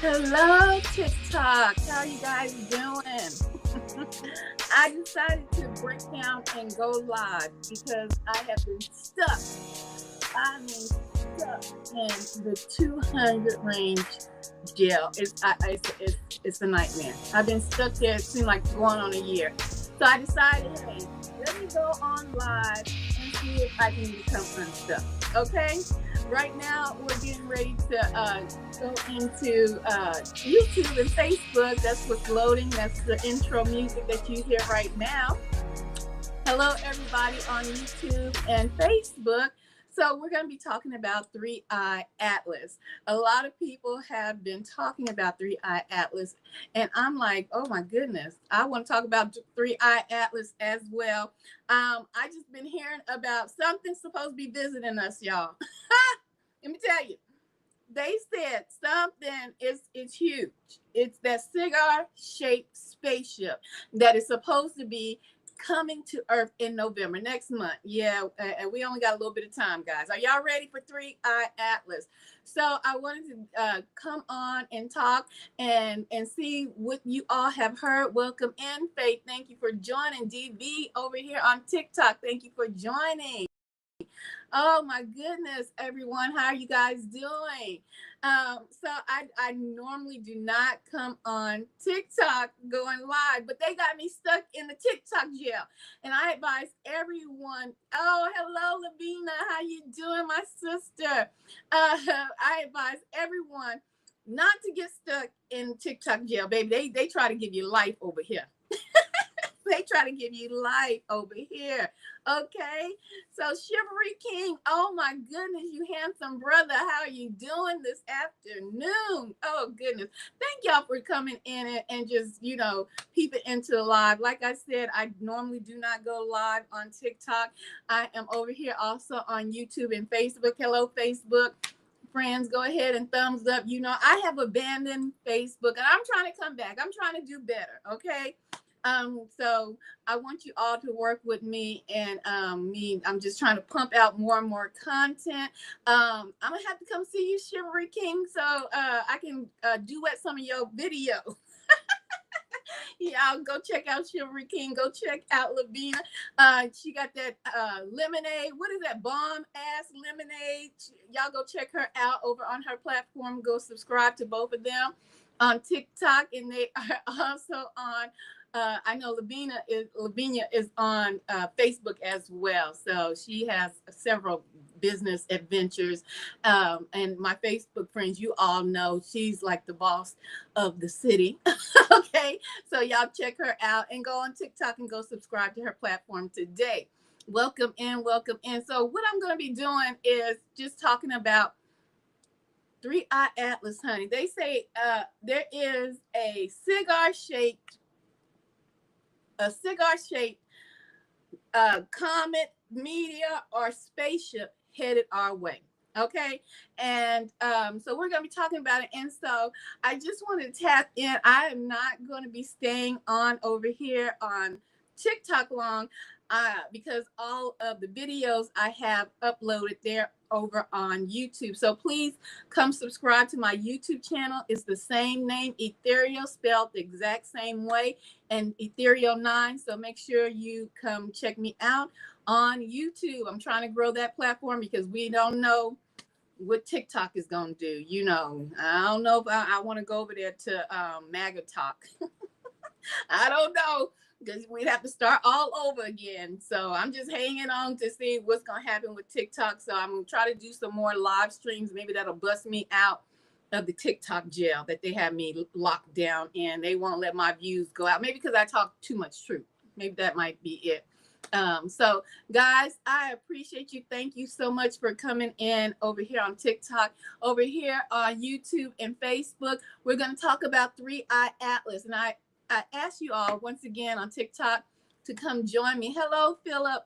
Hello, TikTok. How you guys doing? I decided to break down and go live because I have been stuck. I mean, stuck in the 200 range jail. It's a nightmare. I've been stuck there. It seemed like going on a year. So I decided, hey, let me go on live and see if I can become unstuck. Okay? Right now, we're getting ready to go into YouTube and Facebook. That's what's loading. That's the intro music that you hear right now. Hello, everybody on YouTube and Facebook. So we're going to be talking about 3-Eye Atlas. A lot of people have been talking about 3-Eye Atlas, and I'm like, oh my goodness, I want to talk about 3-Eye Atlas as well. I just been hearing about something supposed to be visiting us, y'all. Let me tell you, they said something it's huge. It's that cigar-shaped spaceship that is supposed to be coming to Earth in November next month. Yeah, and we only got a little bit of time, guys. Are y'all ready for 3-Eye Atlas? So I wanted to come on and talk and see what you all have heard. Welcome in, Faith. Thank you for joining. DV over here on TikTok. Thank you for joining. Oh my goodness, everyone. How are you guys doing? So I normally do not come on TikTok going live, but they got me stuck in the TikTok jail. And I advise everyone, oh, hello, Lavina. How you doing, my sister? I advise everyone not to get stuck in TikTok jail, baby. They try to give you life over here. They try to give you life over here. Okay. So Chivalry King, oh my goodness, you handsome brother. How are you doing this afternoon? Oh goodness. Thank y'all for coming in and just, peeping into the live. Like I said, I normally do not go live on TikTok. I am over here also on YouTube and Facebook. Hello, Facebook. Friends, go ahead and thumbs up. I have abandoned Facebook and I'm trying to come back. I'm trying to do better. Okay. So I want you all to work with me and I'm just trying to pump out more and more content. I'm gonna have to come see you, Chivalry King, so I can duet some of your videos. Y'all go check out Chivalry King. Go check out Lavina. She got that lemonade. What is that bomb ass lemonade? Y'all go check her out over on her platform. Go subscribe to both of them on TikTok, and they are also on. I know Lavinia is on Facebook as well. So she has several business adventures. And my Facebook friends, you all know she's like the boss of the city. Okay. So y'all check her out and go on TikTok and go subscribe to her platform today. Welcome in, welcome in. So what I'm going to be doing is just talking about 3-Eye Atlas, honey. They say there is a cigar-shaped comet, meteor, or spaceship headed our way. Okay. And so we're going to be talking about it. And so I just want to tap in. I am not going to be staying on over here on TikTok long because all of the videos I have uploaded there over on YouTube. So please come subscribe to my YouTube channel. It's the same name, Ethereal, spelled the exact same way, and Ethereal 9. So make sure you come check me out on YouTube. I'm trying to grow that platform because we don't know what TikTok is going to do. I don't know if I want to go over there to MAGA Talk. I don't know, because we'd have to start all over again. So I'm just hanging on to see what's going to happen with TikTok. So I'm going to try to do some more live streams. Maybe that'll bust me out of the TikTok jail that they have me locked down in. They won't let my views go out. Maybe because I talk too much truth. Maybe that might be it. So guys, I appreciate you. Thank you so much for coming in over here on TikTok, over here on YouTube and Facebook. We're going to talk about 3-Eye Atlas. And I ask you all once again on TikTok to come join me. Hello, Philip.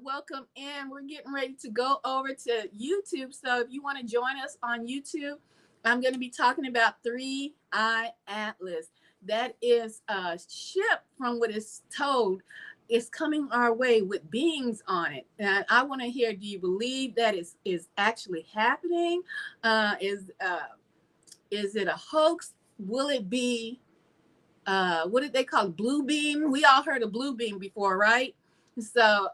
Welcome in. We're getting ready to go over to YouTube. So if you want to join us on YouTube, I'm going to be talking about 3-Eye Atlas. That is a ship, from what is told, is coming our way with beings on it. And I want to hear, do you believe that is actually happening? Is it a hoax? Will it be, what did they call it? Blue beam? We all heard of blue beam before, right? So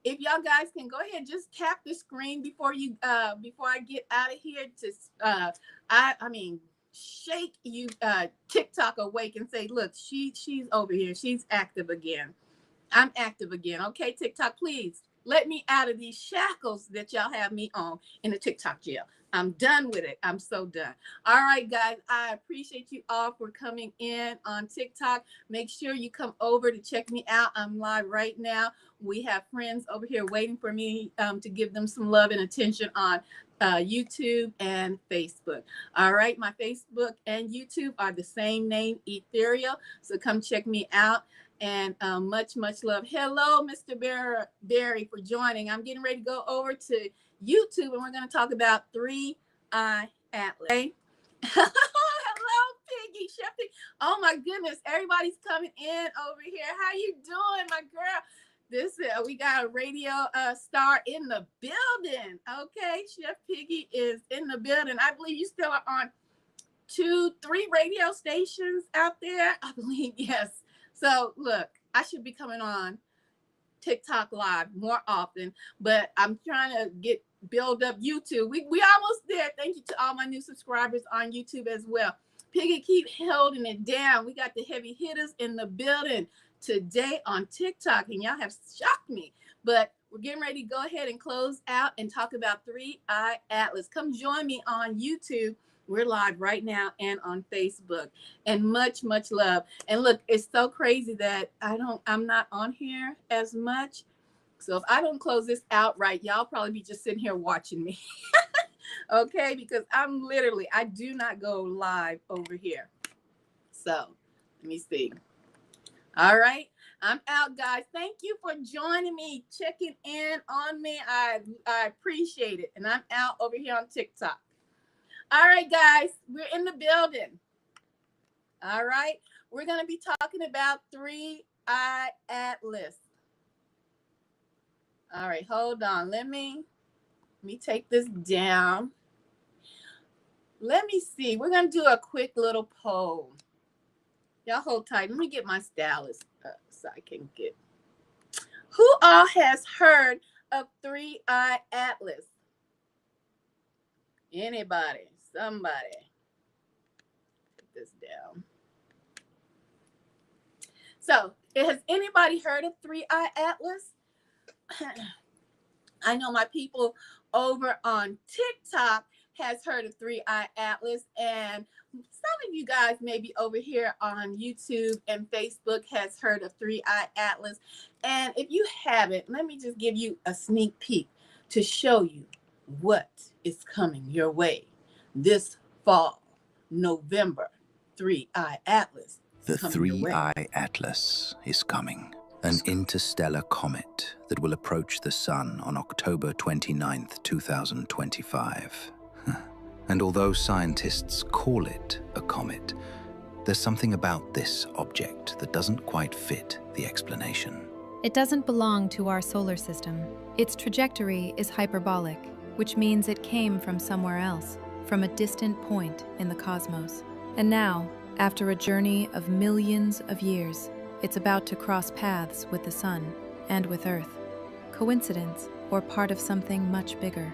if y'all guys can go ahead, just tap the screen before I get out of here to, I mean, shake you TikTok awake and say, look, she's over here. She's active again. I'm active again. Okay, TikTok, please let me out of these shackles that y'all have me on in the TikTok jail. I'm done with it. I'm so done. All right, guys, I appreciate you all for coming in on TikTok. Make sure you come over to check me out. I'm live right now. We have friends over here waiting for me to give them some love and attention on YouTube and Facebook. All right, my Facebook and YouTube are the same name, Ethereal. So come check me out. And much love. Hello, Mr. Barry, for joining. I'm getting ready to go over to YouTube, and we're going to talk about 3-Eye Atlas. Okay? Hello, Piggy, Chef. Oh my goodness, everybody's coming in over here. How you doing, my girl? This we got a radio star in the building. Okay, Chef Piggy is in the building. I believe you still are on 2-3 radio stations out there. I believe, yes. So look, I should be coming on TikTok live more often, but I'm trying to build up YouTube. We almost there. Thank you to all my new subscribers on YouTube as well. Piggy, keep holding it down. We got the heavy hitters in the building today on TikTok, and y'all have shocked me. But we're getting ready to go ahead and close out and talk about 3-Eye Atlas. Come join me on YouTube. We're live right now and on Facebook, and much love. And look, it's so crazy that I'm not on here as much. So if I don't close this out right, y'all probably be just sitting here watching me. Okay, because I do not go live over here. So let me see. All right, I'm out, guys. Thank you for joining me, checking in on me. I appreciate it. And I'm out over here on TikTok. All right, guys, we're in the building. All right, we're going to be talking about 3-Eye Atlas. All right, hold on. Let me take this down. Let me see. We're going to do a quick little poll. Y'all hold tight. Let me get my stylus so I can get. Who all has heard of 3-Eye Atlas? Anybody? Somebody. Put this down. So, has anybody heard of 3-Eye Atlas? I know my people over on TikTok has heard of 3-Eye Atlas, and some of you guys maybe over here on YouTube and Facebook has heard of 3-Eye Atlas. And if you haven't, let me just give you a sneak peek to show you what is coming your way this fall, November. 3-Eye Atlas. The 3-Eye Atlas is coming. An interstellar comet that will approach the sun on October 29th, 2025. And although scientists call it a comet, there's something about this object that doesn't quite fit the explanation. It doesn't belong to our solar system. Its trajectory is hyperbolic, which means it came from somewhere else, from a distant point in the cosmos. And now, after a journey of millions of years, it's about to cross paths with the sun and with Earth. Coincidence, or part of something much bigger?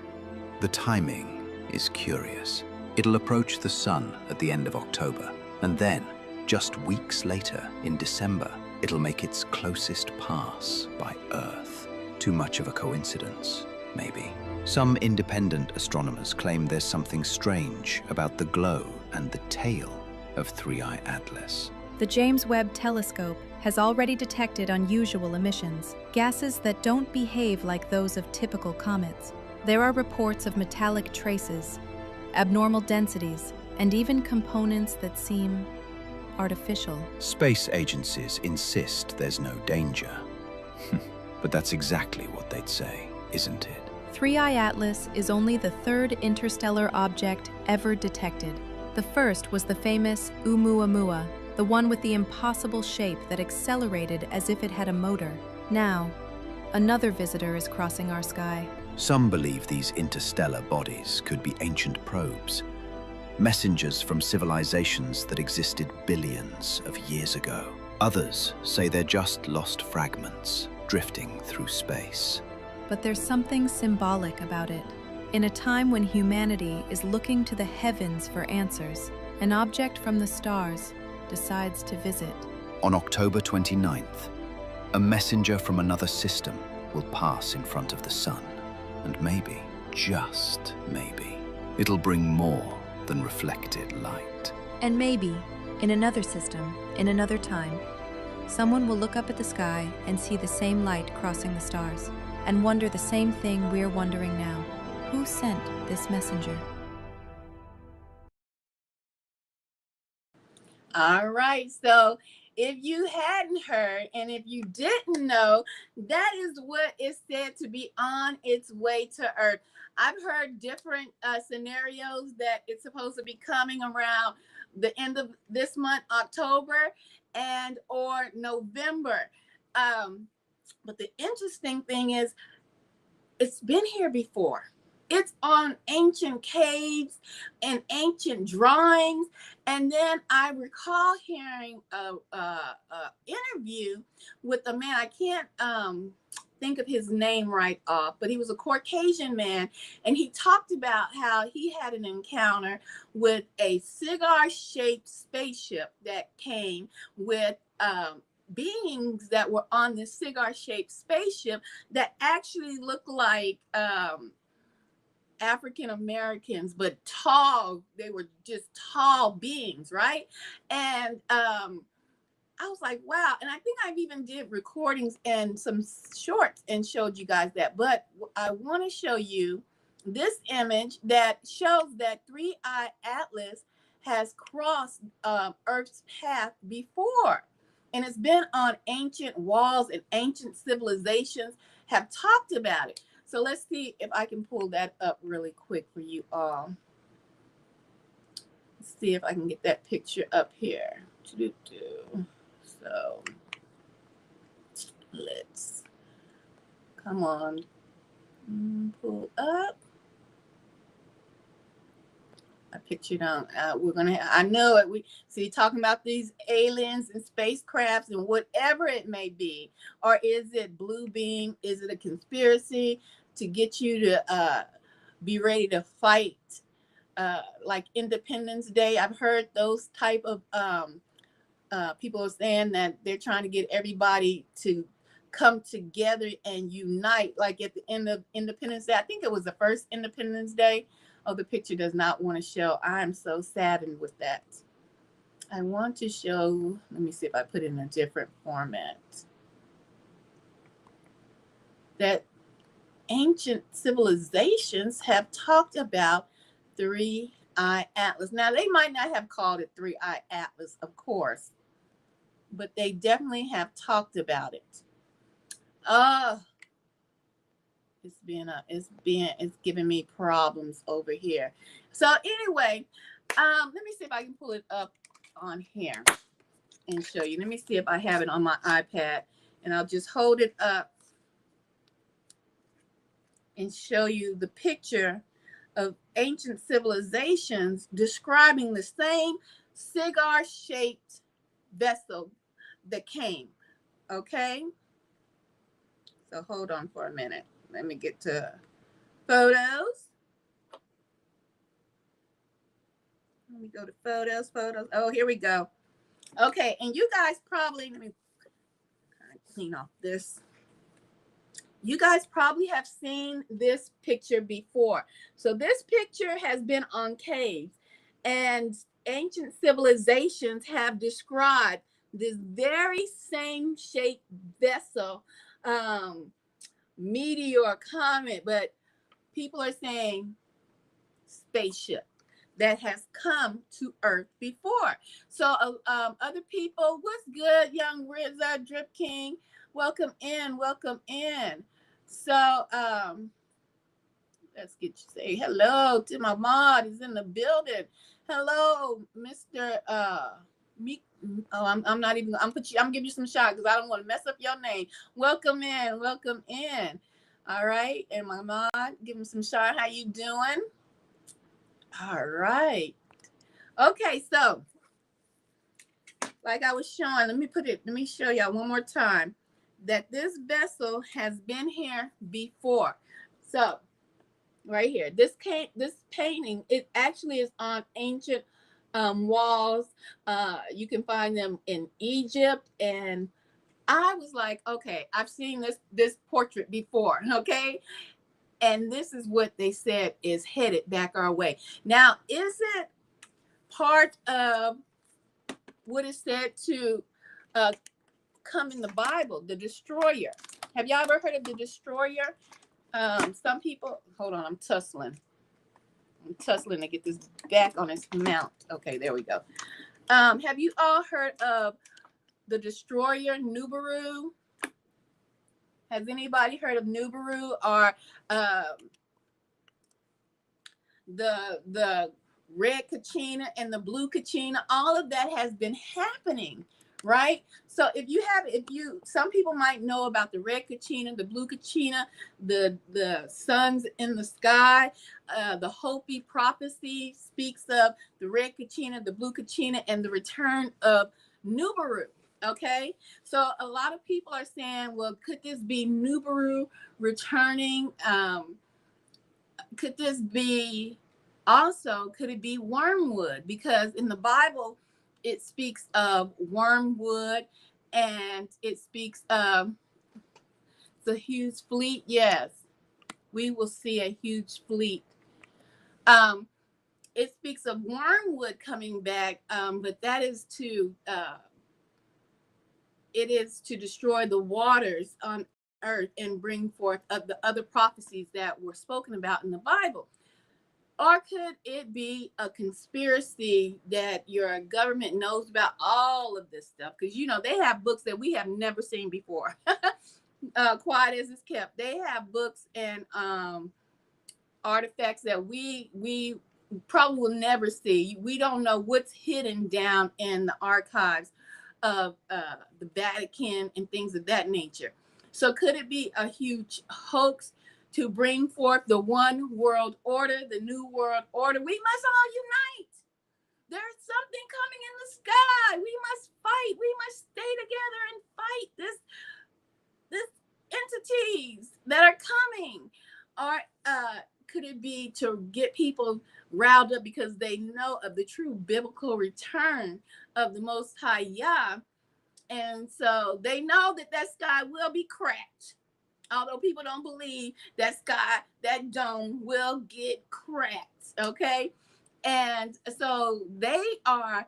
The timing is curious. It'll approach the sun at the end of October, and then, just weeks later, in December, it'll make its closest pass by Earth. Too much of a coincidence, maybe. Some independent astronomers claim there's something strange about the glow and the tail of 3-Eye Atlas. The James Webb Telescope has already detected unusual emissions, gases that don't behave like those of typical comets. There are reports of metallic traces, abnormal densities, and even components that seem artificial. Space agencies insist there's no danger. But that's exactly what they'd say, isn't it? 3-Eye Atlas is only the third interstellar object ever detected. The first was the famous Oumuamua, the one with the impossible shape that accelerated as if it had a motor. Now, another visitor is crossing our sky. Some believe these interstellar bodies could be ancient probes, messengers from civilizations that existed billions of years ago. Others say they're just lost fragments drifting through space. But there's something symbolic about it. In a time when humanity is looking to the heavens for answers, an object from the stars decides to visit. On October 29th, a messenger from another system will pass in front of the sun. And maybe, just maybe, it'll bring more than reflected light. And maybe, in another system, in another time, someone will look up at the sky and see the same light crossing the stars, and wonder the same thing we're wondering now. Who sent this messenger? All right, so if you hadn't heard, and if you didn't know, that is what is said to be on its way to Earth. I've heard different scenarios that it's supposed to be coming around the end of this month, October, and or November. But the interesting thing is, it's been here before. It's on ancient caves and ancient drawings. And then I recall hearing a interview with a man. I can't think of his name right off, but he was a Caucasian man. And he talked about how he had an encounter with a cigar-shaped spaceship that came with beings that were on this cigar-shaped spaceship that actually looked like African Americans, but tall. They were just tall beings, right? And I was like, wow. And I think I've even did recordings and some shorts and showed you guys that. But I want to show you this image that shows that 3I Atlas has crossed Earth's path before. And it's been on ancient walls, and ancient civilizations have talked about it. So let's see if I can pull that up really quick for you all. Let's see if I can get that picture up here. So let's, come on, pull up. I pictured on, we're going to, I know it. We see talking about these aliens and spacecrafts and whatever it may be. Or is it blue beam? Is it a conspiracy to get you to be ready to fight like Independence Day? I've heard those type of people are saying that they're trying to get everybody to come together and unite, like at the end of Independence Day. I think it was the first Independence Day. Oh, the picture does not want to show. I'm so saddened with that. I want to show, let me see if I put it in a different format. That ancient civilizations have talked about 3I Atlas. Now, they might not have called it 3I Atlas, of course, but they definitely have talked about it. It's giving me problems over here. So anyway, let me see if I can pull it up on here and show you. Let me see if I have it on my iPad, and I'll just hold it up and show you the picture of ancient civilizations describing the same cigar-shaped vessel that came. Okay, so hold on for a minute. Let me get to photos. Let me go to photos. Oh, here we go. Okay, and you guys probably, let me kind of clean off this. You guys probably have seen this picture before. So this picture has been on caves, and ancient civilizations have described this very same shaped vessel, meteor, comet, but people are saying spaceship that has come to Earth before. So other people, what's good, young Rizza, Drip King? Welcome in, welcome in. So let's get you say hello to my mod is in the building. Hello, Mr. Meek. Oh, I'm not even. I'm giving you some shot because I don't want to mess up your name. Welcome in, welcome in. All right, and my mod, give him some shot. How you doing? All right. Okay, so like I was showing, let me show y'all one more time that this vessel has been here before. So right here, this painting, it actually is on ancient walls. You can find them in Egypt, and I was like, okay, I've seen this portrait before, okay? And this is what they said is headed back our way. Now, is it part of what is said to come in the Bible, the destroyer? Have y'all ever heard of the destroyer? Some people, hold on, I'm tussling to get this back on its mount. Okay, there we go. Have you all heard of the destroyer, Nubaru? Has anybody heard of Nubaru, or the red Kachina and the blue Kachina? All of that has been happening, right? So some people might know about the red Kachina, the blue Kachina, the suns in the sky. The Hopi prophecy speaks of the red Kachina, the blue Kachina, and the return of Nubaru. Okay, so a lot of people are saying, well, could this be Nubaru returning? Could this be could it be wormwood? Because in the Bible, it speaks of wormwood, and it speaks of the huge fleet. Yes, we will see a huge fleet. It speaks of wormwood coming back, but that is it is to destroy the waters on earth and bring forth of the other prophecies that were spoken about in the Bible. Or could it be a conspiracy that your government knows about all of this stuff? Because, they have books that we have never seen before. Quiet as it's kept. They have books and artifacts that we probably will never see. We don't know what's hidden down in the archives of the Vatican and things of that nature. So could it be a huge hoax to bring forth the one world order, the new world order? We must all unite. There's something coming in the sky. We must fight. We must stay together and fight this entities that are coming. Or could it be to get people riled up because they know of the true biblical return of the Most High Yah, and so they know that sky will be cracked? Although people don't believe that dome will get cracked, okay? And so they are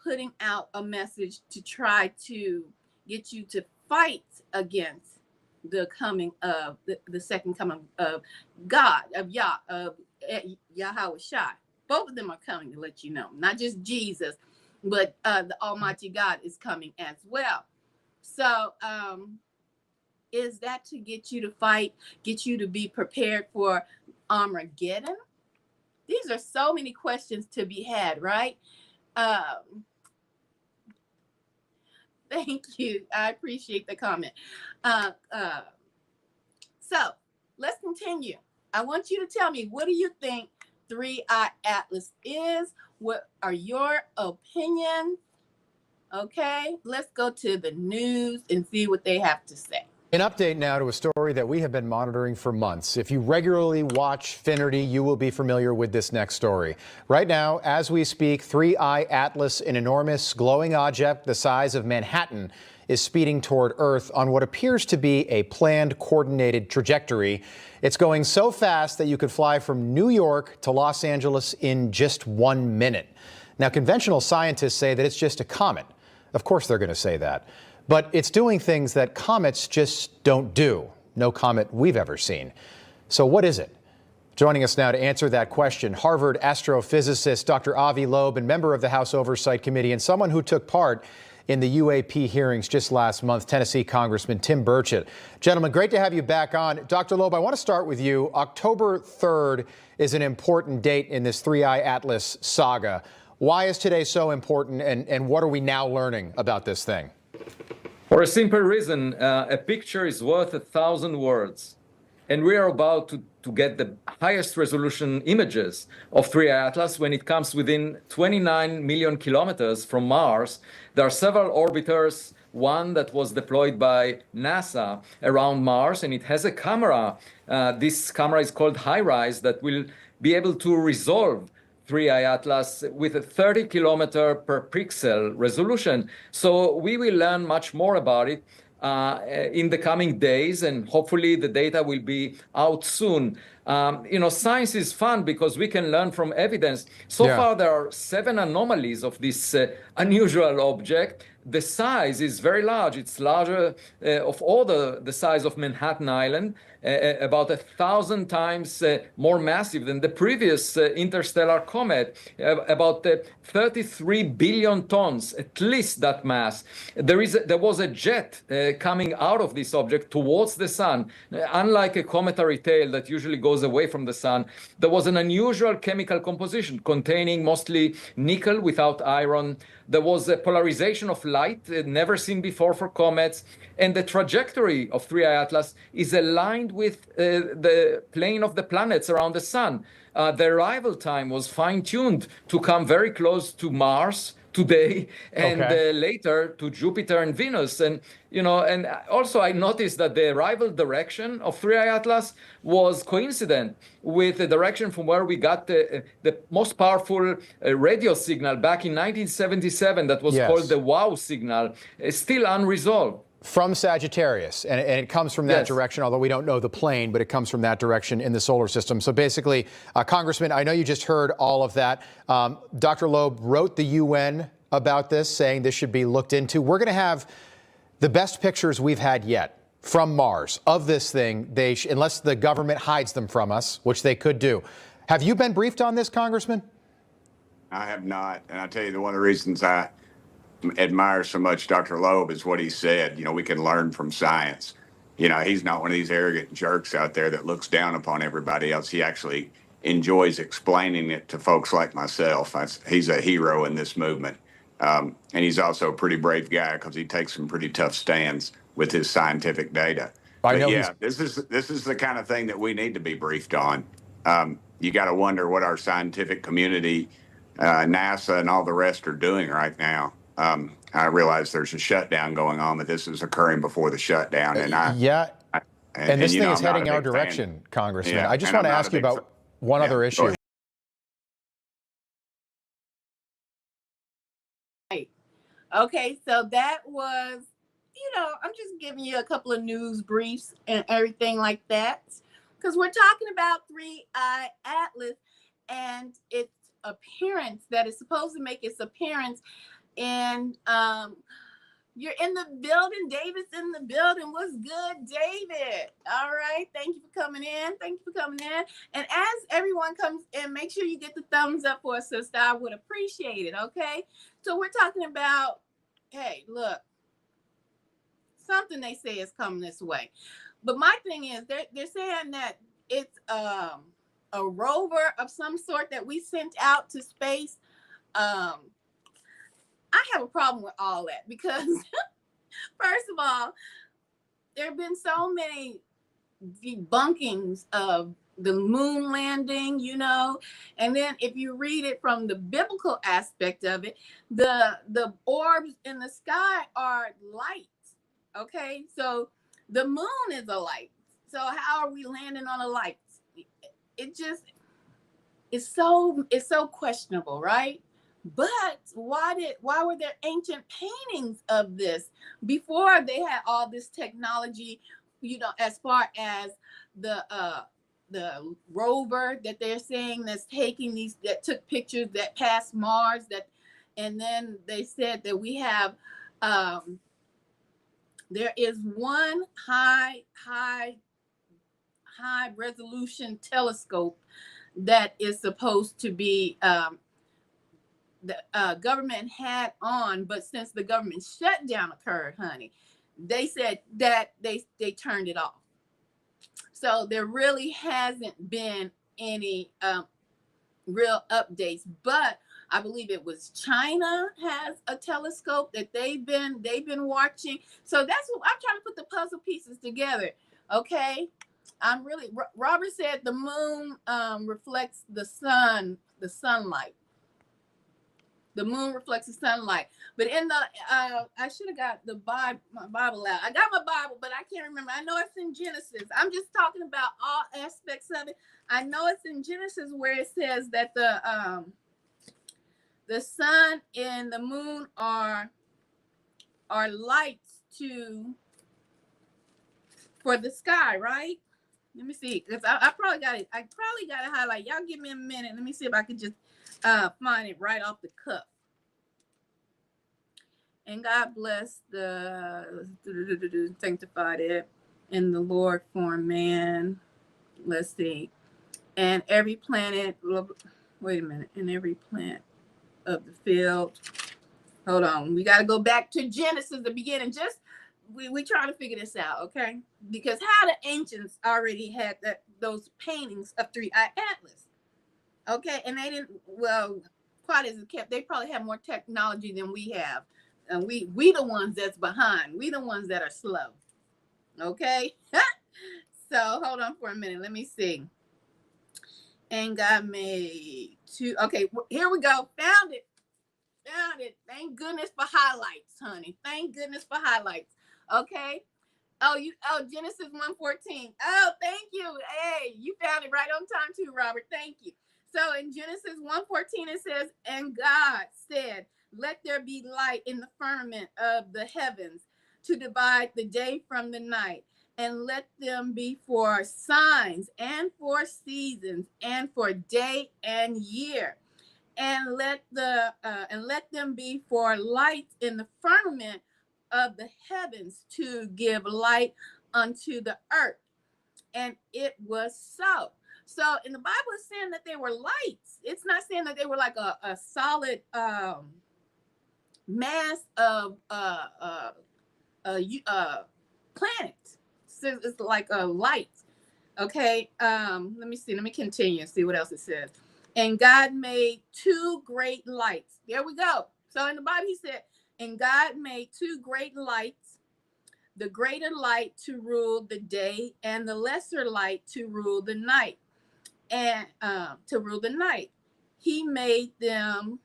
putting out a message to try to get you to fight against the coming of the second coming of God, of Yahweh Shai. Both of them are coming, to let you know. Not just Jesus, but the Almighty God is coming as well. So is that to get you to fight, get you to be prepared for Armageddon? These are so many questions to be had, right? Thank you. I appreciate the comment. So let's continue. I want you to tell me, what do you think 3i Atlas is? What are your opinions? Okay, let's go to the news and see what they have to say. An update now to a story that we have been monitoring for months. If you regularly watch Finnerty, you will be familiar with this next story. Right now, as we speak, 3i Atlas, an enormous glowing object the size of Manhattan, is speeding toward Earth on what appears to be a planned, coordinated trajectory. It's going so fast that you could fly from New York to Los Angeles in just 1 minute. Now, conventional scientists say that it's just a comet. Of course they're going to say that. But it's doing things that comets just don't do. No comet we've ever seen. So what is it? Joining us now to answer that question, Harvard astrophysicist Dr. Avi Loeb, and member of the House Oversight Committee, and someone who took part in the UAP hearings just last month, Tennessee Congressman Tim Burchett. Gentlemen, great to have you back on. Dr. Loeb, I want to start with you. October 3rd is an important date in this 3i Atlas saga. Why is today so important, and what are we now learning about this thing? For a simple reason, a picture is worth 1,000 words. And we are about to get the highest resolution images of 3I Atlas when it comes within 29 million kilometers from Mars. There are several orbiters, one that was deployed by NASA around Mars, and it has a camera. This camera is called HiRISE that will be able to resolve 3I Atlas with a 30 kilometer per pixel resolution. So we will learn much more about it in the coming days, and hopefully the data will be out soon. Science is fun because we can learn from evidence. So far, there are 7 anomalies of this unusual object. The size is very large. It's larger of all the size of Manhattan Island, about 1,000 times more massive than the previous interstellar comet, about 33 billion tons, at least that mass. There was a jet coming out of this object towards the sun. Unlike a cometary tail that usually goes away from the sun, there was an unusual chemical composition containing mostly nickel without iron. There was a polarization of light never seen before for comets. And the trajectory of 3I Atlas is aligned with the plane of the planets around the sun. The arrival time was fine-tuned to come very close to Mars today, and later to Jupiter and Venus. And and also I noticed that the arrival direction of 3I Atlas was coincident with the direction from where we got the most powerful radio signal back in 1977 that was called the WOW signal, still unresolved. From Sagittarius, and it comes from that direction, although we don't know the plane, but it comes from that direction in the solar system. So basically, Congressman, I know you just heard all of that. Dr. Loeb wrote the UN about this, saying this should be looked into. We're going to have the best pictures we've had yet from Mars of this thing, unless the government hides them from us, which they could do. Have you been briefed on this, Congressman? I have not. And I tell you, one of the reasons I admire so much Dr. Loeb is what he said. We can learn from science. He's not one of these arrogant jerks out there that looks down upon everybody else. He actually enjoys explaining it to folks like myself. He's a hero in this movement. And he's also a pretty brave guy because he takes some pretty tough stands with his scientific data. This is the kind of thing that we need to be briefed on. You got to wonder what our scientific community, NASA and all the rest are doing right now. I realize there's a shutdown going on, but this is occurring before the shutdown. And this thing is heading our direction, Congressman. I just want to ask you about one other issue. Okay, so that was, I'm just giving you a couple of news briefs and everything like that, because we're talking about 3I Atlas and its appearance that is supposed to make its appearance. And you're in the building. David's in the building. What's good, David? All right. Thank you for coming in. And as everyone comes in, make sure you get the thumbs up for us, sister. I would appreciate it. Okay. So we're talking about, hey, look, something they say is coming this way. But my thing is, they're saying that it's a rover of some sort that we sent out to space. I have a problem with all that because, first of all, there have been so many debunkings of the moon landing, and then if you read it from the biblical aspect of it, the orbs in the sky are lights. Okay, so the moon is a light. So how are we landing on a light? It's so questionable, right? But why were there ancient paintings of this before they had all this technology, as far as the rover that they're saying that took pictures that passed Mars, and then they said that we have there is one high resolution telescope that is supposed to be the government had on, but since the government shutdown occurred, honey, they said that they turned it off. So there really hasn't been any real updates, but I believe it was China has a telescope that they've been watching. So that's what I'm trying to put the puzzle pieces together. Okay. Robert said the moon reflects the sunlight. The moon reflects the sunlight. But in the, I should have got my Bible out. I got my Bible, but I can't remember. I know it's in Genesis. I'm just talking about all aspects of it. I know it's in Genesis where it says that the sun and the moon are lights for the sky, right? Let me see, because I probably got it. I probably got it highlight. Y'all give me a minute. Let me see if I can just find it right off the cuff. And God bless the sanctified it, and the Lord formed man. Let's see. And every planet, wait a minute, and every plant of the field. Hold on. We got to go back to Genesis, the beginning. Just, we trying to figure this out, okay? Because how the ancients already had those paintings of three-eyed Atlas, okay? And they didn't, well, quite as it kept, they probably have more technology than we have. And we the ones that's behind. We the ones that are slow. Okay? So hold on for a minute. Let me see. And God made two. Okay, here we go. Found it. Thank goodness for highlights, honey. Thank goodness for highlights. Okay. Oh, Genesis 1:14. Oh, thank you. Hey, you found it right on time too, Robert. Thank you. So in Genesis 1:14 it says, and God said, let there be light in the firmament of the heavens to divide the day from the night, and let them be for signs and for seasons and for day and year, and let them be for lights in the firmament of the heavens to give light unto the earth. And it was so. So in the Bible, it's saying that they were lights. It's not saying that they were like a solid mass of planets. So it's like a light. Okay. Let me see. Let me continue and see what else it says. And God made two great lights. There we go. So in the Bible, he said, and God made two great lights, the greater light to rule the day, and the lesser light to rule the night. And he made them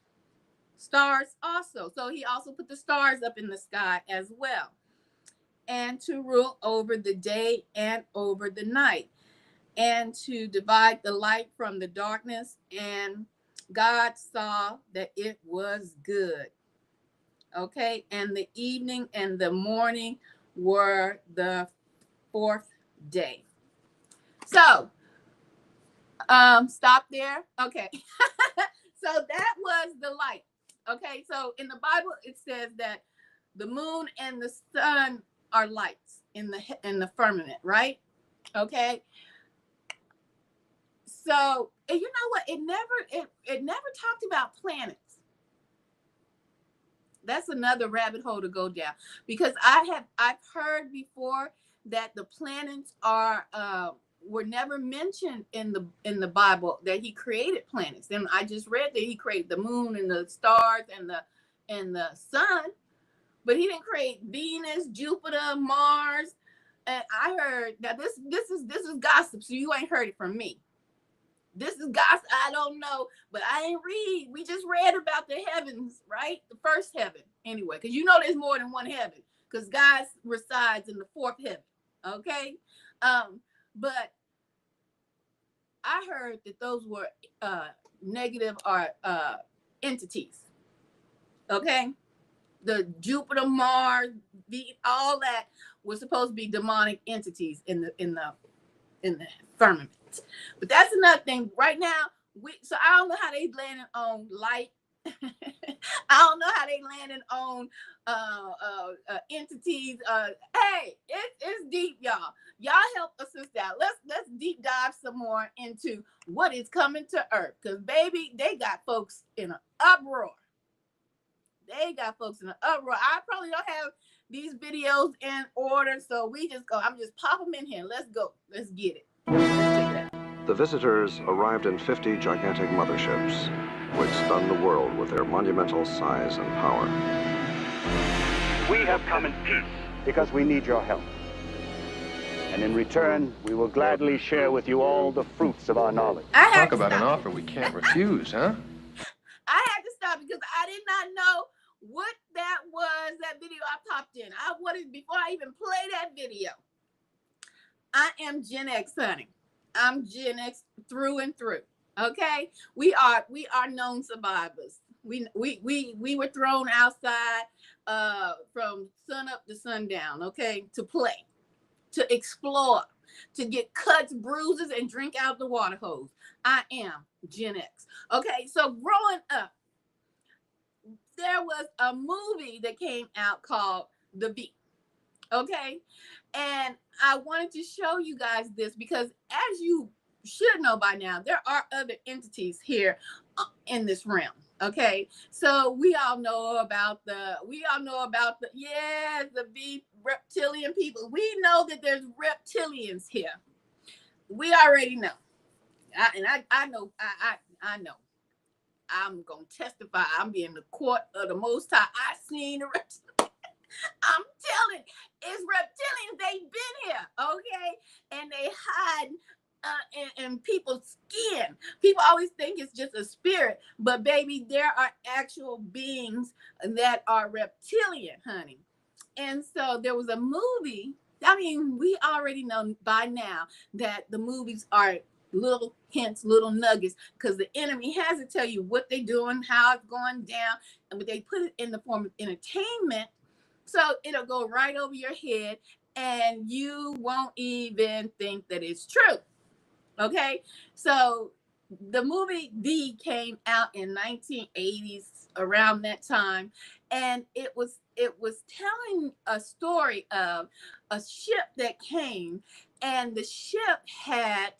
stars also. So he also put the stars up in the sky as well, and to rule over the day and over the night, and to divide the light from the darkness. And God saw that it was good. Okay. And the evening and the morning were the fourth day. So stop there. Okay. So that was the light. Okay. So in the Bible, it says that the moon and the sun are lights in the firmament, right? Okay. So, and you know what? It never talked about planets. That's another rabbit hole to go down, because I've heard before that the planets were never mentioned in the Bible, that he created planets. And I just read that he created the moon and the stars and the sun, but he didn't create Venus, Jupiter, Mars. And I heard that this is gossip, so you ain't heard it from me. This is gossip. I don't know, but I ain't read. We just read about the heavens, right? The first heaven, anyway, because you know there's more than one heaven, because God resides in the fourth heaven. Okay, but I heard that those were negative or entities. Okay, the Jupiter, Mars, all that was supposed to be demonic entities in the firmament. But that's another thing. Right now, so I don't know how they landed on light. I don't know how they landed on entities. Hey, it's deep, y'all. Y'all help us out. Let's deep dive some more into what is coming to Earth. Because baby, they got folks in an uproar. I probably don't have these videos in order, so I'm just pop them in here. Let's go. Let's get it. The visitors arrived in 50 gigantic motherships, which stunned the world with their monumental size and power. We have come in peace because we need your help. And in return, we will gladly share with you all the fruits of our knowledge. Talk about an offer we can't refuse, huh? I had to stop because I did not know what that was, that video I popped in. I wanted, before I even play that video, I am Gen X, honey. I'm Gen X through and through. Okay? We are known survivors. We were thrown outside from sun up to sundown, okay, to play, to explore, to get cuts, bruises, and drink out the water hose. I am Gen X. Okay, so growing up, there was a movie that came out called The V. Okay, and I wanted to show you guys this because, as you should know by now, there are other entities here in this realm. Okay, so we all know about the yes, the V reptilian people. We know that there's reptilians here. We already know. I know. I'm gonna testify. I'm in the court of the Most High. I seen the reptilians. I'm telling, it's reptilians. They've been here, okay, and they hide in people's skin. People always think it's just a spirit, but baby, there are actual beings that are reptilian, honey. And so there was a movie. I mean, we already know by now that the movies are little hints, little nuggets, because the enemy has to tell you what they're doing, how it's going down, but they put it in the form of entertainment, so it'll go right over your head, and you won't even think that it's true. Okay, so the movie V came out in 1980s, around that time, and it was telling a story of a ship that came, and the ship had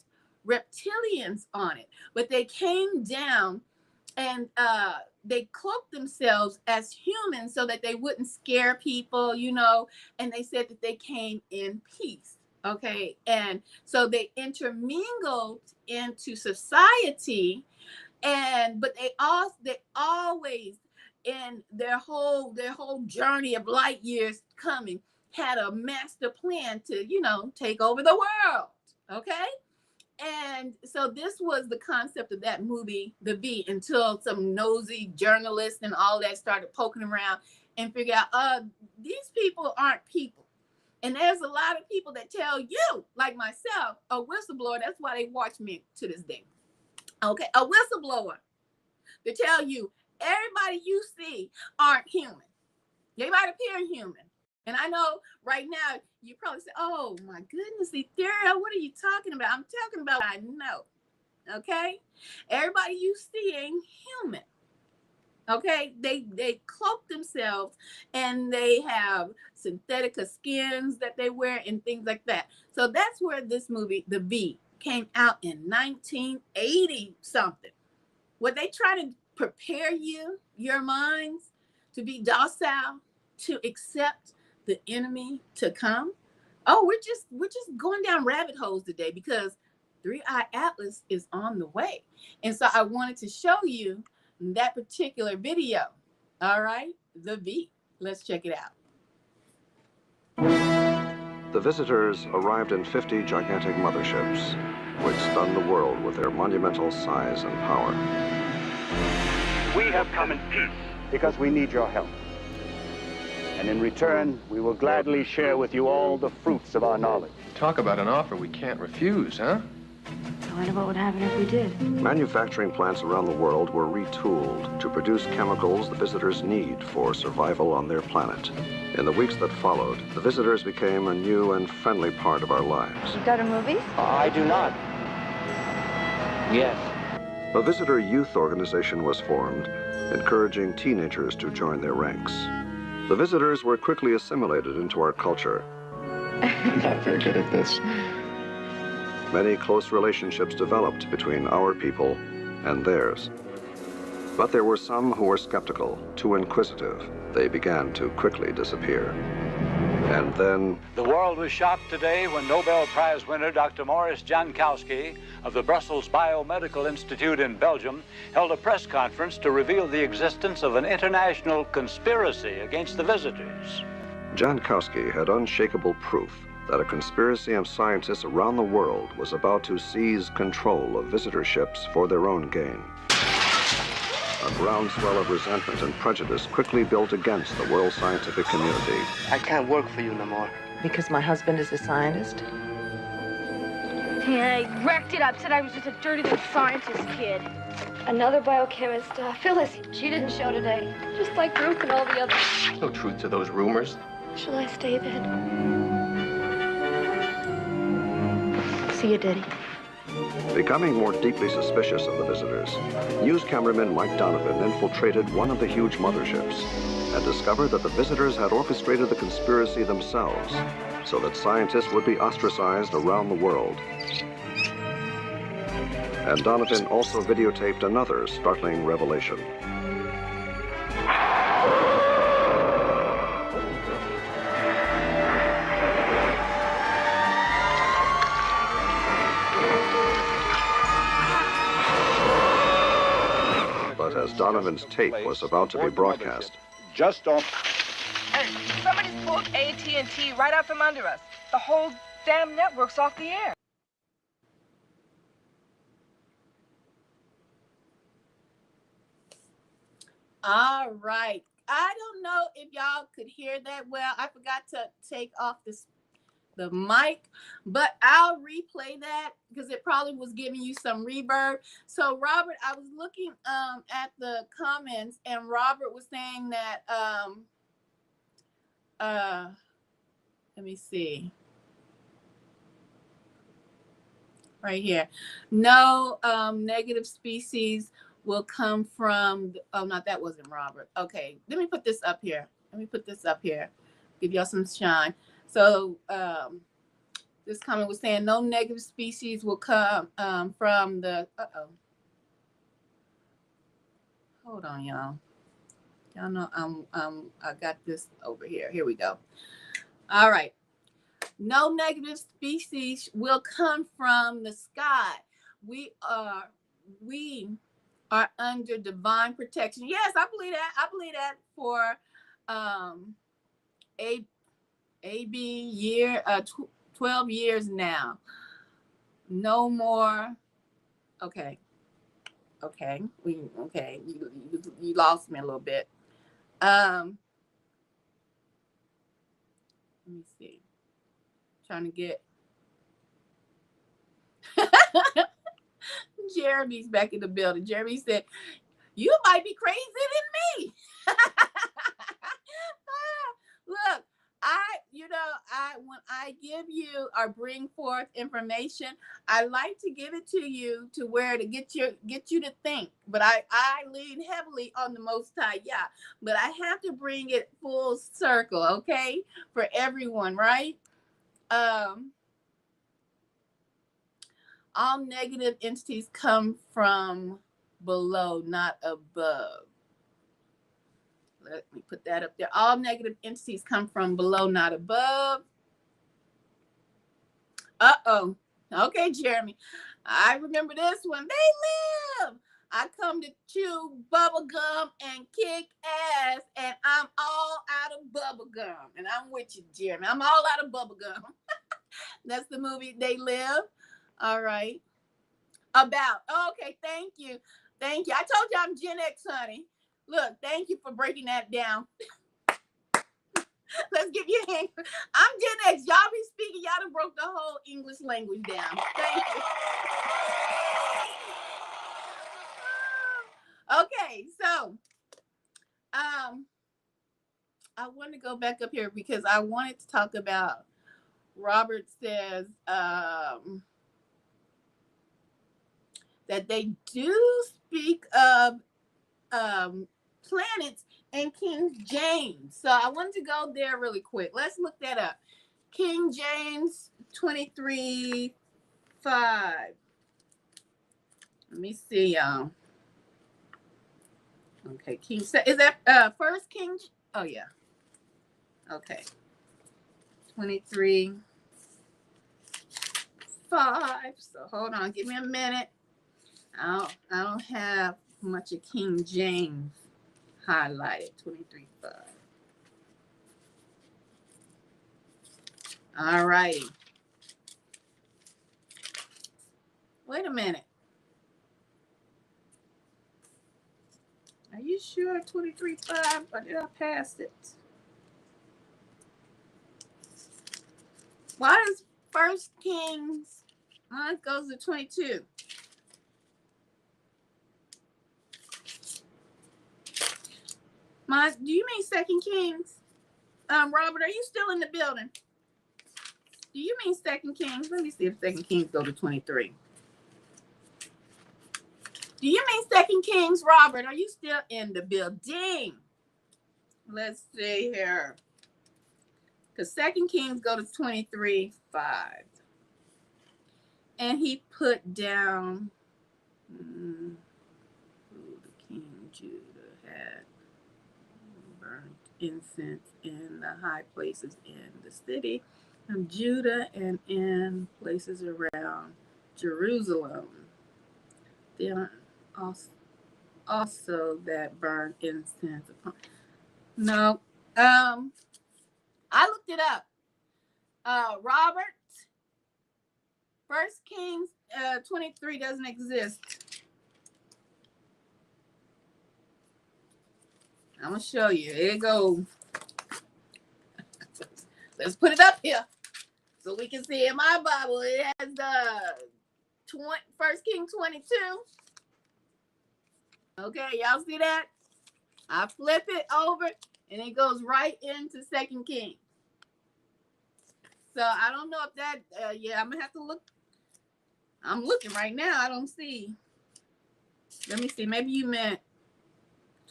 reptilians on it, but they came down and they cloaked themselves as humans so that they wouldn't scare people, you know, and they said that they came in peace. Okay, and so they intermingled into society, but they always in their whole journey of light years coming had a master plan to, you know, take over the world. Okay, and so this was the concept of that movie, The V, until some nosy journalists and all that started poking around and figure out, these people aren't people. And there's a lot of people that tell you, like myself, a whistleblower. That's why they watch me to this day. Okay, a whistleblower to tell you everybody you see aren't human. They might appear human. And I know right now you probably say, "Oh my goodness, Ethereal, what are you talking about?" I'm talking about what I know. Okay, everybody you see ain't human. Okay, they cloak themselves and they have synthetic skins that they wear and things like that. So that's where this movie, The V, came out in 1980 something. What they try to prepare your minds to be docile, to accept the enemy to come. Oh, we're just going down rabbit holes today because 3i Atlas is on the way. And so I wanted to show you that particular video. All right, The V. Let's check it out. The visitors arrived in 50 gigantic motherships, which stunned the world with their monumental size and power. We have come in peace because we need your help. And in return, we will gladly share with you all the fruits of our knowledge. Talk about an offer we can't refuse, huh? I wonder what would happen if we did. Manufacturing plants around the world were retooled to produce chemicals the visitors need for survival on their planet. In the weeks that followed, the visitors became a new and friendly part of our lives. You go to movies? I do not. Yes. A visitor youth organization was formed, encouraging teenagers to join their ranks. The visitors were quickly assimilated into our culture. I'm not very good at this. Many close relationships developed between our people and theirs. But there were some who were skeptical, too inquisitive. They began to quickly disappear. And then... The world was shocked today when Nobel Prize winner Dr. Maurice Jankowski of the Brussels Biomedical Institute in Belgium held a press conference to reveal the existence of an international conspiracy against the visitors. Jankowski had unshakable proof that a conspiracy of scientists around the world was about to seize control of visitor ships for their own gain. A groundswell of resentment and prejudice quickly built against the world scientific community. I can't work for you no more. Because my husband is a scientist? Yeah, I wrecked it up, said I was just a dirty little scientist kid. Another biochemist, Phyllis. She didn't show today, just like Brooke and all the others. No truth to those rumors. Shall I stay then? See you, Daddy. Becoming more deeply suspicious of the visitors, news cameraman Mike Donovan infiltrated one of the huge motherships and discovered that the visitors had orchestrated the conspiracy themselves so that scientists would be ostracized around the world. And Donovan also videotaped another startling revelation. But as Donovan's tape was about to be broadcast, Just off. Hey, somebody's pulled AT&T right out from under us. The whole damn network's off the air. All right. I don't know if y'all could hear that well. I forgot to take off the mic, but I'll replay that because it probably was giving you some reverb. So Robert, I was looking at the comments, and Robert was saying that let me see. Right here. No negative species will come from, oh, not, that wasn't Robert. Okay, let me put this up here. Give y'all some shine. So this comment was saying no negative species will come from the, hold on, y'all. Y'all know I got this over here. Here we go. All right. No negative species will come from the sky. We are under divine protection. Yes, I believe that. I believe that for AB year 12 years now. No more. Okay. You lost me a little bit. Let me see. Trying to get Jeremy's back in the building. Jeremy said, "You might be crazier than me." Look, when I give you or bring forth information, I like to give it to you to where to get you to think. But I lean heavily on the Most High, yeah. But I have to bring it full circle, okay, for everyone, right? All negative entities come from below, not above. Let me put that up there. All negative entities come from below, not above. Uh-oh. Okay, Jeremy. I remember this one. They live. I come to chew bubble gum and kick ass, and I'm all out of bubble gum. And I'm with you, Jeremy. I'm all out of bubble gum. That's the movie They Live. All right. Okay, thank you. I told you I'm Gen X, honey. Look, thank you for breaking that down. Let's give you a hand. I'm Gen X. Y'all be speaking. Y'all done broke the whole English language down. Thank you. Okay, so I want to go back up here because I wanted to talk about, Robert says that they do speak of planets in King James. So I wanted to go there really quick. Let's look that up. King James 23:5. Let me see, y'all. Okay, is that First King? Oh yeah. Okay. 23:5. So hold on, give me a minute. I don't have much of King James highlighted. 23:5. All righty. Wait a minute. Are you sure 23:5? Or did I pass it? Why does First Kings mine goes to 22? Mine, do you mean Second Kings? Robert, are you still in the building? Do you mean Second Kings? Let me see if Second Kings go to 23. Do you mean Second Kings, Robert? Are you still in the building? Let's see here. Because Second Kings go to 23:5. And he put down who the king Judah had burnt incense in the high places in the city of Judah and in places around Jerusalem. Then also that burned incense upon. No, I looked it up. Robert, First Kings 23 doesn't exist. I'm gonna show you. Here it goes. Let's put it up here so we can see in my Bible. It has First King 22. Okay, y'all see that? I flip it over and it goes right into Second King. So I don't know if that. Yeah, I'm gonna have to look. I'm looking right now. I don't see. Let me see. Maybe you meant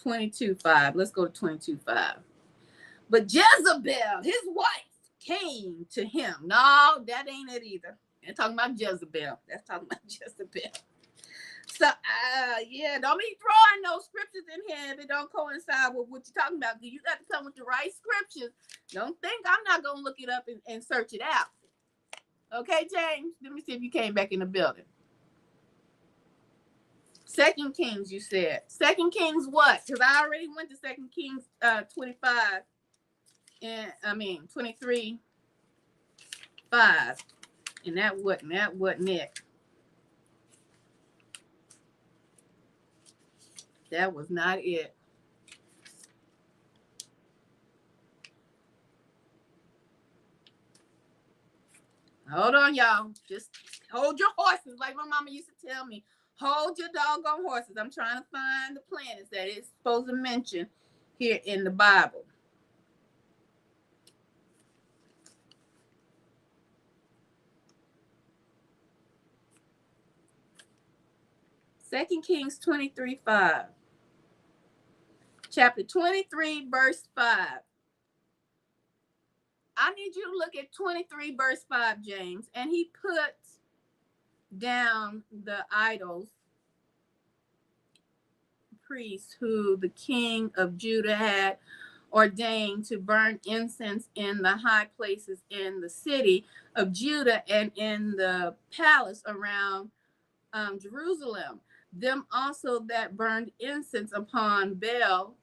22:5. Let's go to 22:5. But Jezebel, his wife, came to him. No, that ain't it either. They're talking about Jezebel. That's talking about Jezebel. So, yeah, don't be throwing those scriptures in here if it don't coincide with what you're talking about. You got to come with the right scriptures. Don't think I'm not going to look it up and search it out. Okay, James? Let me see if you came back in the building. Second Kings, you said. Second Kings what? Because I already went to Second Kings 25. And 23:5. And that wasn't it. That was not it. Hold on, y'all. Just hold your horses, like my mama used to tell me. Hold your doggone horses. I'm trying to find the planets that it's supposed to mention here in the Bible. Second Kings 23:5. Chapter 23, verse 5. I need you to look at 23, verse 5, James. And he put down the idols, priests who the king of Judah had ordained to burn incense in the high places in the city of Judah and in the palace around Jerusalem. Them also that burned incense upon Baal,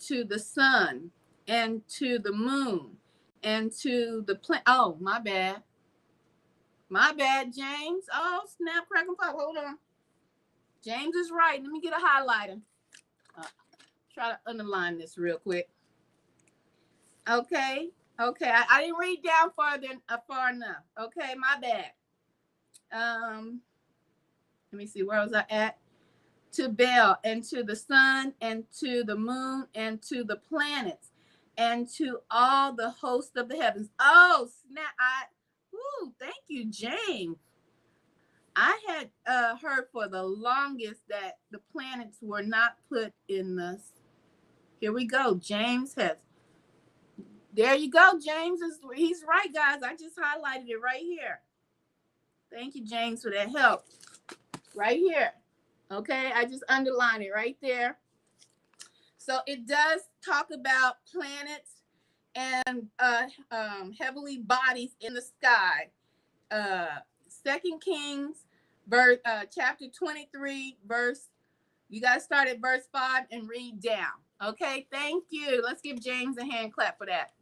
to the sun and to the moon and to the oh, my bad, James. Oh, snap, crack and pop. Hold on, James is right. Let me get a highlighter. Try to underline this real quick. Okay, I didn't read down far enough. Okay, my bad. Let me see, where was I at? To Baal and to the sun and to the moon and to the planets and to all the hosts of the heavens. Oh, snap. Thank you, James. I had heard for the longest that the planets were not put in this. Here we go. James has. There you go. He's right, guys. I just highlighted it right here. Thank you, James, for that help. Right here. Okay, I just underlined it right there. So it does talk about planets and heavenly bodies in the sky. Second Kings, chapter 23, verse. You guys start at verse 5 and read down. Okay, thank you. Let's give James a hand clap for that.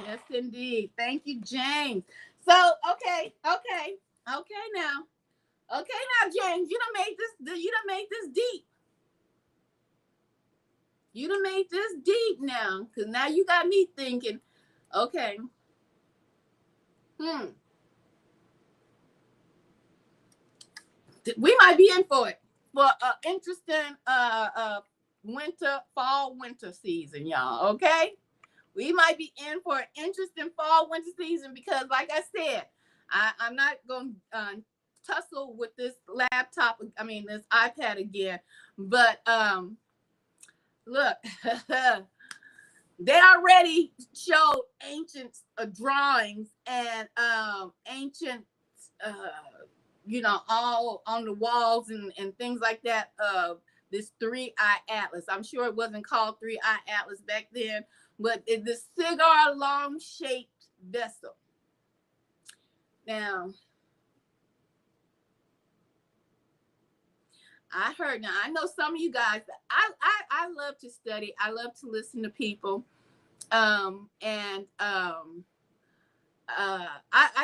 Yes, indeed. Thank you, James. So, okay now. Okay now, James, you done made this deep. You done made this deep now. Cause now you got me thinking, okay. We might be in for it. For an interesting fall winter season, y'all. Okay. We might be in for an interesting fall winter season because, like I said, I'm not going to tussle with this this iPad again. But look, they already showed ancient drawings and ancient, all on the walls and things like that of this 3-eye atlas. I'm sure it wasn't called 3-eye atlas back then, but it's this cigar long shaped vessel. Now, I know some of you guys, I love to study. I love to listen to people. I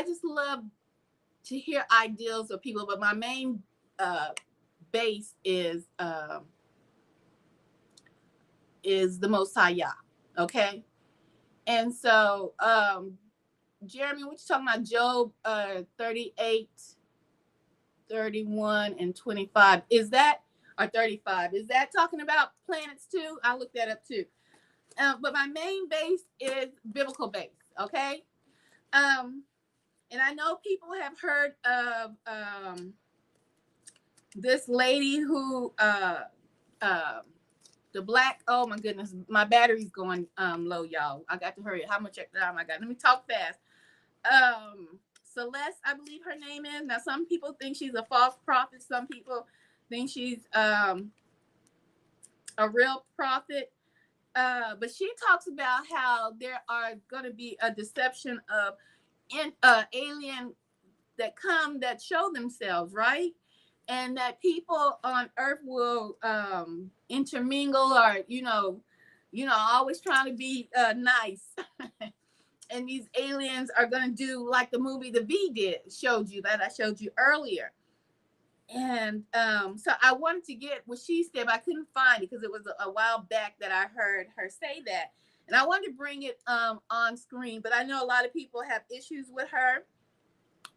just love to hear ideals of people, but my main base is the Most High Yah. Okay. And so, Jeremy, what you talking about? Job 38, 31, and 25. Is that, or 35? Is that talking about planets too? I looked that up too. But my main base is biblical base. Okay. And I know people have heard of this lady who the black, oh my goodness, my battery's going low, y'all. I got to hurry. How much time I got? Let me talk fast. Celeste, I believe her name is. Now, some people think she's a false prophet. Some people think she's a real prophet. But she talks about how there are going to be a deception of alien that show themselves, right? And that people on Earth will intermingle, or always trying to be nice. And these aliens are going to do like the movie The V I showed you earlier. And so I wanted to get what she said, but I couldn't find it because it was a while back that I heard her say that. And I wanted to bring it on screen, but I know a lot of people have issues with her.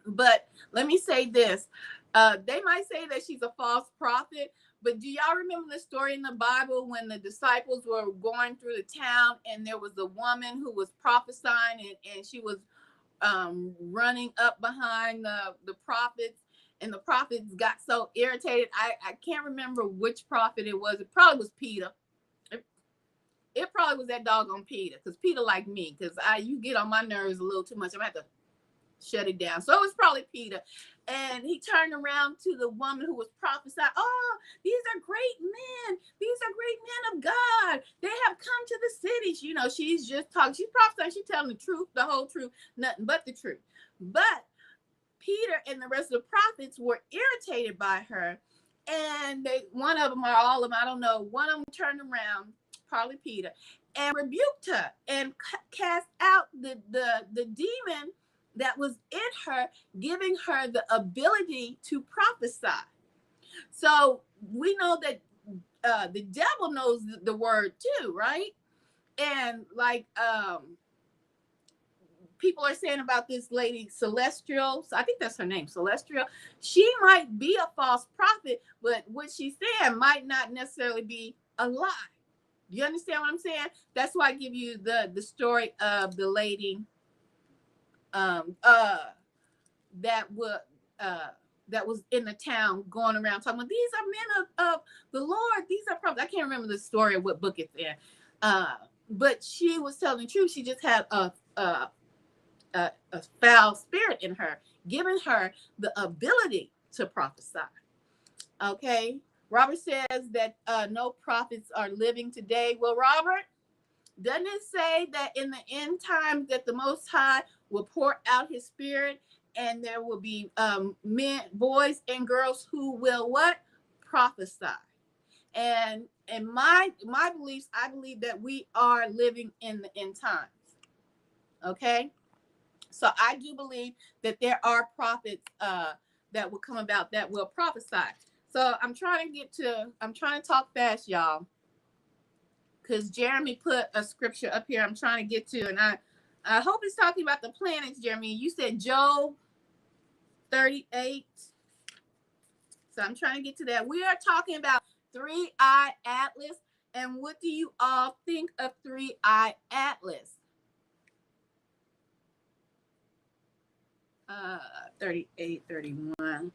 But let me say this. They might say that she's a false prophet, but do y'all remember the story in the Bible when the disciples were going through the town and there was a woman who was prophesying and she was running up behind the prophets, and the prophets got so irritated. I can't remember which prophet it was. It probably was Peter. It probably was that doggone Peter, because Peter like me, because you get on my nerves a little too much. I'm going to have to shut it down. So it was probably Peter. And he turned around to the woman who was prophesying. Oh, these are great men. These are great men of God. They have come to the city. She's just talking. She's prophesying. She's telling the truth, the whole truth, nothing but the truth. But Peter and the rest of the prophets were irritated by her. And one of them or all of them, I don't know, one of them turned around, probably Peter, and rebuked her and cast out the demon that was in her, giving her the ability to prophesy. So we know that the devil knows the word too, right? And like people are saying about this lady Celestial, so I think that's her name, Celestial. She might be a false prophet, but what she's saying might not necessarily be a lie. You understand what I'm saying? That's why I give you the story of the lady that was in the town going around talking about, these are men of the Lord. These are prophets. I can't remember the story of what book it's in. But she was telling the truth. She just had a foul spirit in her, giving her the ability to prophesy. Okay. Robert says that no prophets are living today. Well, Robert, doesn't it say that in the end times that the Most High will pour out his spirit, and there will be men, boys and girls who will what? Prophesy. And in my beliefs, I believe that we are living in the end times. Okay. So I do believe that there are prophets that will come about that will prophesy. So I'm trying to talk fast, y'all, because Jeremy put a scripture up here I'm trying to get to, and I hope it's talking about the planets, Jeremy. You said Job 38. So I'm trying to get to that. We are talking about 3-eye Atlas. And what do you all think of 3-eye Atlas? 38, 31.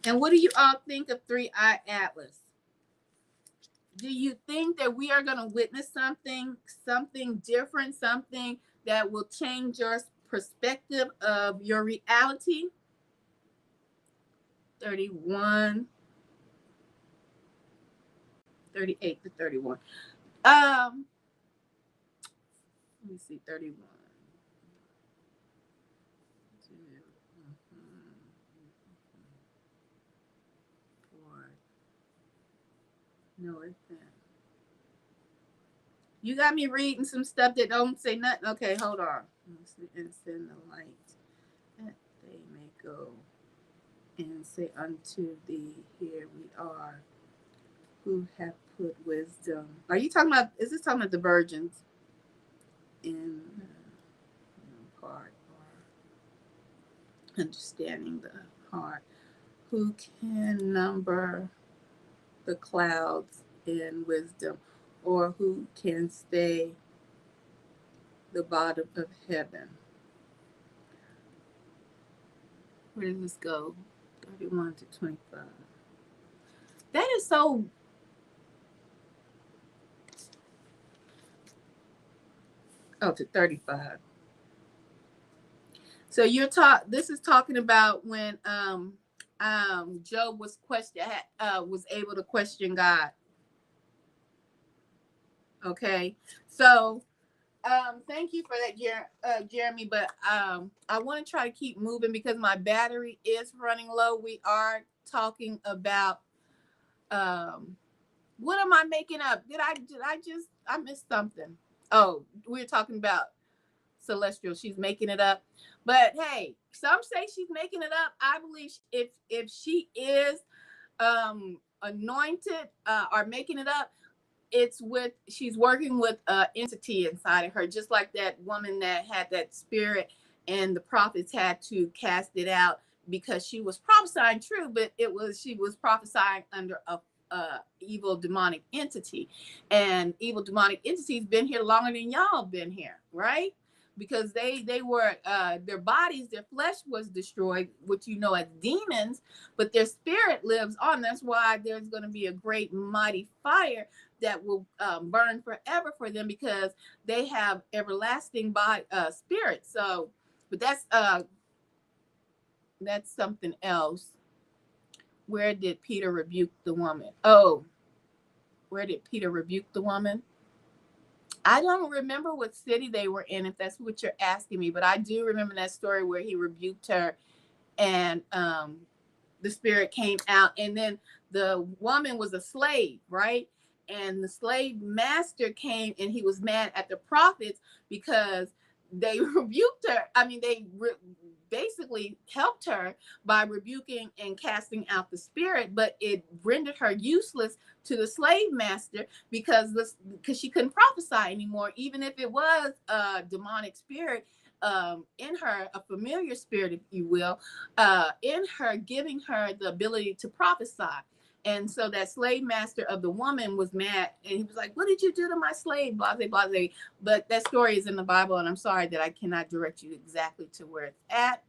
And what do you all think of 3-eye Atlas? Do you think that we are going to witness something different, something that will change your perspective of your reality? 31, 38 to 31. Let me see, 31. No, it's not. You got me reading some stuff that don't say nothing. Okay, hold on. And send the light that they may go and say unto thee, here we are, who have put wisdom. Are you talking about, is this talking about the virgins in part or understanding the heart? Who can number the clouds in wisdom, or who can stay the bottom of heaven? Where does this go? 31 to 25. That is so. Oh, to 35. So this is talking about when Job was able to question God. Okay, so thank you for that, Jeremy. But I want to try to keep moving because my battery is running low. We are talking about what am I making up? I missed something. Oh, we're talking about Celestial. She's making it up. But hey, some say she's making it up. I believe if she is anointed or making it up, she's working with entity inside of her, just like that woman that had that spirit and the prophets had to cast it out because she was prophesying true, but she was prophesying under a evil demonic entity, and evil demonic entities been here longer than y'all been here, right? Because they were their bodies, their flesh was destroyed, which you know as demons, but their spirit lives on. That's why there's going to be a great mighty fire that will burn forever for them, because they have everlasting spirit. So, but that's something else. Where did Peter rebuke the woman? Oh, where did Peter rebuke the woman? I don't remember what city they were in, if that's what you're asking me, but I do remember that story where he rebuked her, and the spirit came out, and then the woman was a slave, right? And the slave master came, and he was mad at the prophets because they rebuked her. I mean, they basically helped her by rebuking and casting out the spirit, but it rendered her useless to the slave master because she couldn't prophesy anymore, even if it was a demonic spirit in her, a familiar spirit, if you will, in her, giving her the ability to prophesy. And so that slave master of the woman was mad, and he was like, what did you do to my slave? Blase, blase. But that story is in the Bible, and I'm sorry that I cannot direct you exactly to where it's at.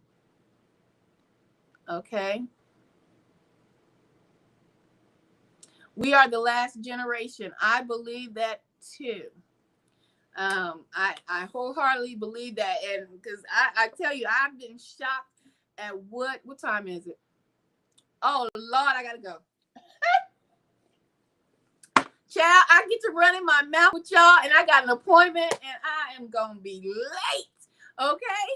Okay. We are the last generation. I believe that too. I wholeheartedly believe that, and because I tell you, I've been shocked at what time is it? Oh Lord, I gotta go. Child, I get to run in my mouth with y'all, and I got an appointment, and I am gonna be late. Okay.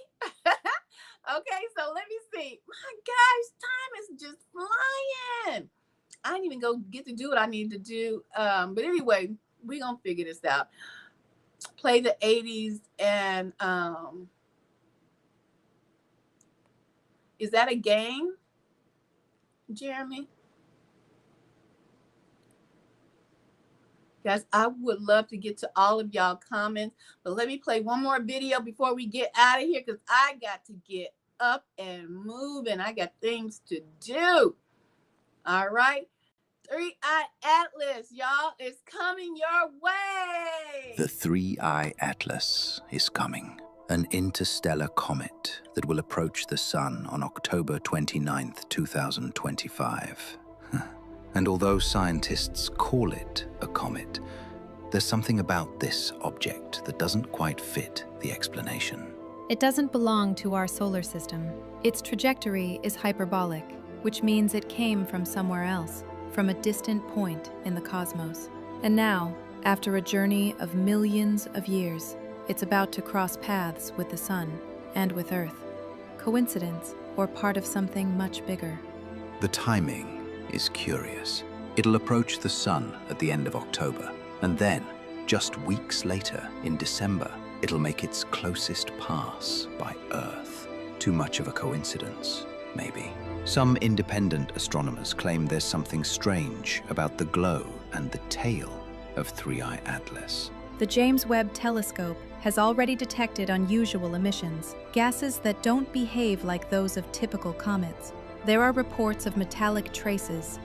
Okay, so let me see. My gosh, time is just flying. I didn't even go get to do what I need to do. But anyway, we're gonna figure this out. play the 80s and is that a game, Jeremy? Guys, I would love to get to all of y'all comments, but let me play one more video before we get out of here because I got to get up and move and I got things to do. All right. 3-Eye Atlas, y'all, is coming your way. The 3-Eye Atlas is coming, an interstellar comet that will approach the Sun on October 29th, 2025. And although scientists call it a comet, there's something about this object that doesn't quite fit the explanation. It doesn't belong to our solar system. Its trajectory is hyperbolic, which means it came from somewhere else, from a distant point in the cosmos. And now, after a journey of millions of years, it's about to cross paths with the Sun and with Earth. Coincidence or part of something much bigger? The timing is curious. It'll approach the Sun at the end of October, and then, just weeks later, in December, it'll make its closest pass by Earth. Too much of a coincidence, maybe. Some independent astronomers claim there's something strange about the glow and the tail of 3-Eye Atlas. The James Webb Telescope has already detected unusual emissions, gases that don't behave like those of typical comets. There are reports of metallic traces,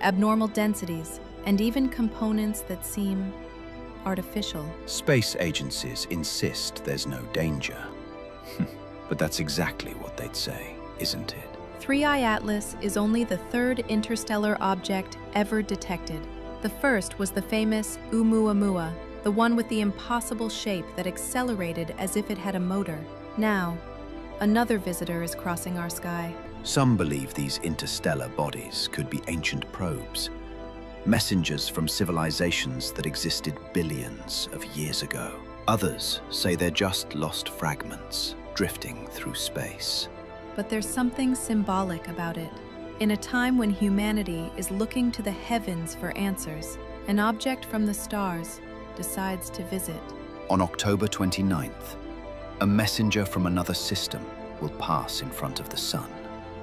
abnormal densities, and even components that seem artificial. Space agencies insist there's no danger. But that's exactly what they'd say, isn't it? 3-Eye Atlas is only the third interstellar object ever detected. The first was the famous Oumuamua, the one with the impossible shape that accelerated as if it had a motor. Now, another visitor is crossing our sky. Some believe these interstellar bodies could be ancient probes, messengers from civilizations that existed billions of years ago. Others say they're just lost fragments drifting through space. But there's something symbolic about it. In a time when humanity is looking to the heavens for answers, an object from the stars decides to visit. On October 29th, a messenger from another system will pass in front of the Sun.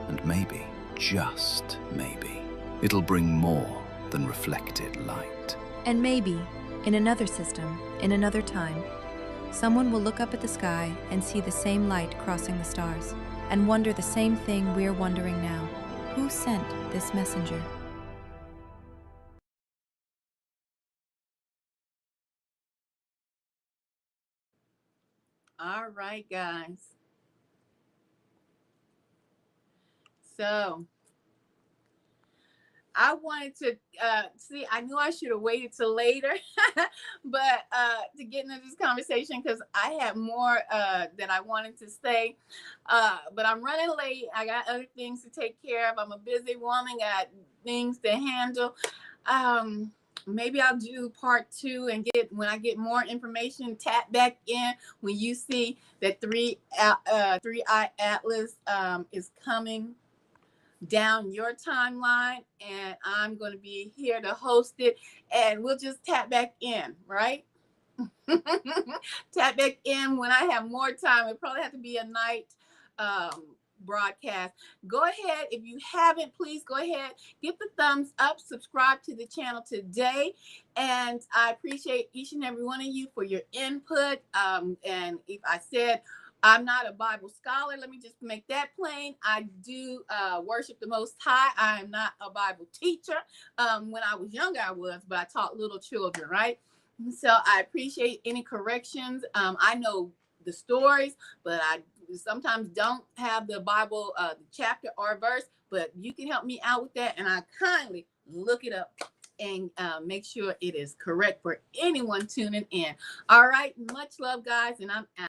And maybe, just maybe, it'll bring more than reflected light. And maybe, in another system, in another time, someone will look up at the sky and see the same light crossing the stars, and wonder the same thing we're wondering now. Who sent this messenger? All right, guys. So I wanted to see, I knew I should have waited till later, but to get into this conversation because I had more that I wanted to say, but I'm running late. I got other things to take care of. I'm a busy woman, got things to handle. Maybe I'll do part 2 and when I get more information, tap back in when you see that 3-Eye Atlas is coming down your timeline, and I'm going to be here to host it, and we'll just tap back in, right? Tap back in when I have more time. It probably have to be a night broadcast. Go ahead, if you haven't, please go ahead, give the thumbs up, subscribe to the channel today, and I appreciate each and every one of you for your input. And if I said I'm not a Bible scholar, let me just make that plain. I do worship the Most High. I am not a Bible teacher. When I was younger, I was, but I taught little children, right? So I appreciate any corrections. I know the stories, but I sometimes don't have the Bible the chapter or verse, but you can help me out with that, and I kindly look it up and make sure it is correct for anyone tuning in. All right, much love, guys, and I'm out.